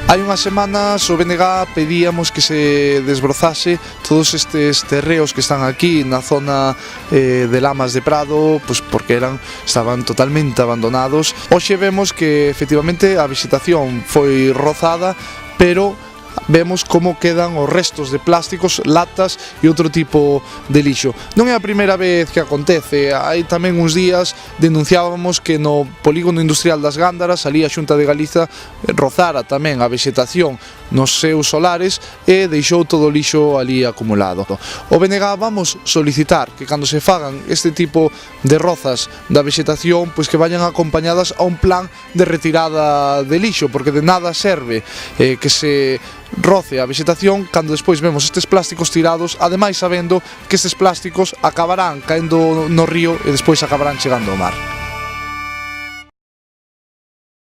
Hai unhas semanas o BNG pedíamos que se desbrozase todos estes terreos que están aquí na zona de Lamas de Prado, pois porque estaban totalmente abandonados. Hoxe vemos que efectivamente a vegetación foi rozada, pero vemos como quedan os restos de plásticos, latas e outro tipo de lixo. Non é a primeira vez que acontece, hai tamén uns días denunciábamos que no polígono industrial das Gándaras, ali a Xunta de Galiza rozara tamén a vegetación nos seus solares e deixou todo o lixo ali acumulado. O BNG vamos solicitar que cando se fagan este tipo de rozas da vegetación, pois que vayan acompañadas a un plan de retirada de lixo, porque de nada serve que se roce a vegetación cando despois vemos estes plásticos tirados, ademais sabendo que estes plásticos acabarán caendo no río e despois acabarán chegando ao mar.